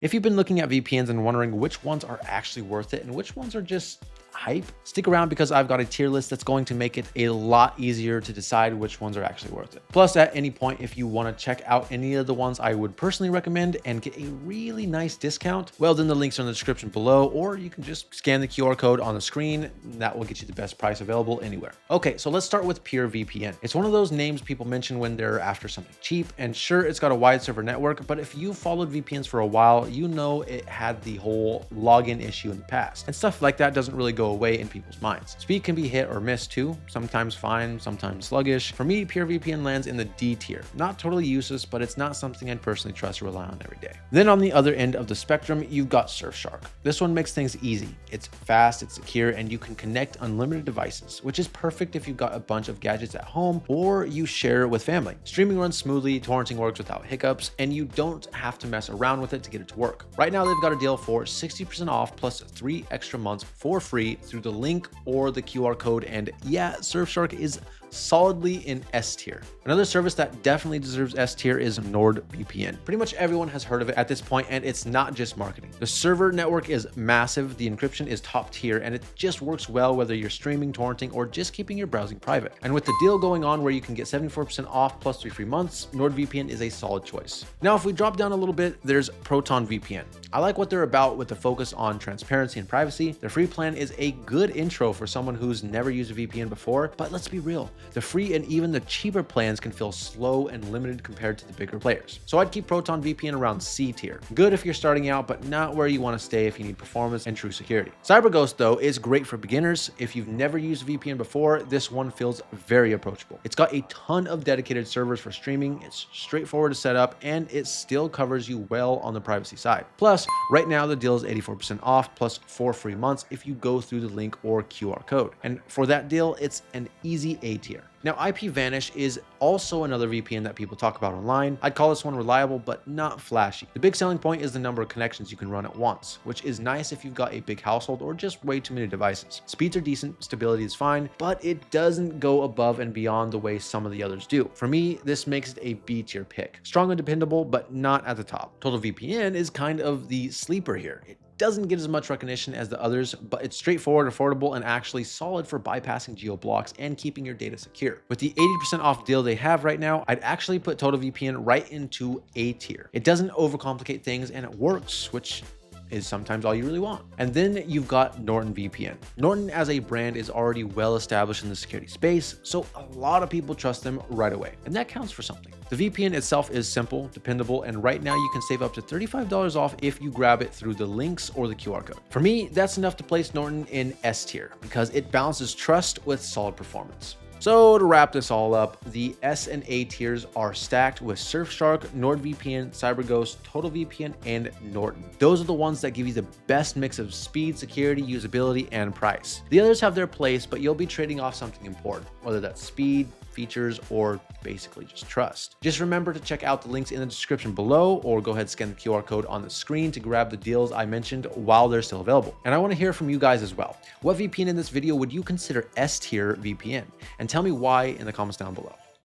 If you've been looking at VPNs and wondering which ones are actually worth it and which ones are just hype, stick around because I've got a tier list that's going to make it a lot easier to decide which ones are actually worth it. Plus, at any point, if you want to check out any of the ones I would personally recommend and get a really nice discount, well, then the links are in the description below, or you can just scan the QR code on the screen. That will get you the best price available anywhere. Okay, so let's start with PeerVPN. It's one of those names people mention when they're after something cheap, and sure, it's got a wide server network, but if you followed VPNs for a while, you know it had the whole login issue in the past, and stuff like that doesn't really go away in people's minds. Speed can be hit or miss too, sometimes fine, sometimes sluggish. For me, PeerVPN lands in the D tier. Not totally useless, but it's not something I'd personally trust or rely on every day. Then on the other end of the spectrum, you've got Surfshark. This one makes things easy. It's fast, it's secure, and you can connect unlimited devices, which is perfect if you've got a bunch of gadgets at home or you share with family. Streaming runs smoothly, torrenting works without hiccups, and you don't have to mess around with it to get it to work. Right now, they've got a deal for 60% off plus 3 extra months for free through the link or the QR code. And yeah, Surfshark is solidly in S tier. Another service that definitely deserves S tier is NordVPN. Pretty much everyone has heard of it at this point, and it's not just marketing. The server network is massive, the encryption is top tier, and it just works well whether you're streaming, torrenting, or just keeping your browsing private. And with the deal going on where you can get 74% off plus 3 free months, NordVPN is a solid choice. Now, if we drop down a little bit, there's ProtonVPN. I like what they're about with the focus on transparency and privacy. Their free plan is a good intro for someone who's never used a VPN before, but let's be real. The free and even the cheaper plans can feel slow and limited compared to the bigger players. So I'd keep ProtonVPN around C tier. Good if you're starting out, but not where you want to stay if you need performance and true security. CyberGhost, though, is great for beginners. If you've never used a VPN before, this one feels very approachable. It's got a ton of dedicated servers for streaming, it's straightforward to set up, and it still covers you well on the privacy side. Plus, right now the deal is 84% off plus 4 free months if you go through the link or QR code. And for that deal, it's an easy A tier. Now, IPVanish is also another VPN that people talk about online. I'd call this one reliable, but not flashy. The big selling point is the number of connections you can run at once, which is nice if you've got a big household or just way too many devices. Speeds are decent, stability is fine, but it doesn't go above and beyond the way some of the others do. For me, this makes it a B tier pick. Strong and dependable, but not at the top. TotalVPN is kind of the sleeper here. It doesn't get as much recognition as the others, but it's straightforward, affordable, and actually solid for bypassing geo blocks and keeping your data secure. With the 80% off deal they have right now, I'd actually put TotalVPN right into A tier. It doesn't overcomplicate things and it works, which is sometimes all you really want. And then you've got Norton VPN. Norton as a brand is already well established in the security space, so a lot of people trust them right away, and that counts for something. The VPN itself is simple, dependable, and right now you can save up to $35 off if you grab it through the links or the QR code. For me, that's enough to place Norton in S tier because it balances trust with solid performance. So to wrap this all up, the S and A tiers are stacked with Surfshark, NordVPN, CyberGhost, TotalVPN, and Norton. Those are the ones that give you the best mix of speed, security, usability, and price. The others have their place, but you'll be trading off something important, whether that's speed, features, or basically just trust. Just remember to check out the links in the description below, or go ahead and scan the QR code on the screen to grab the deals I mentioned while they're still available. And I want to hear from you guys as well. What VPN in this video would you consider S tier VPN? And tell me why in the comments down below.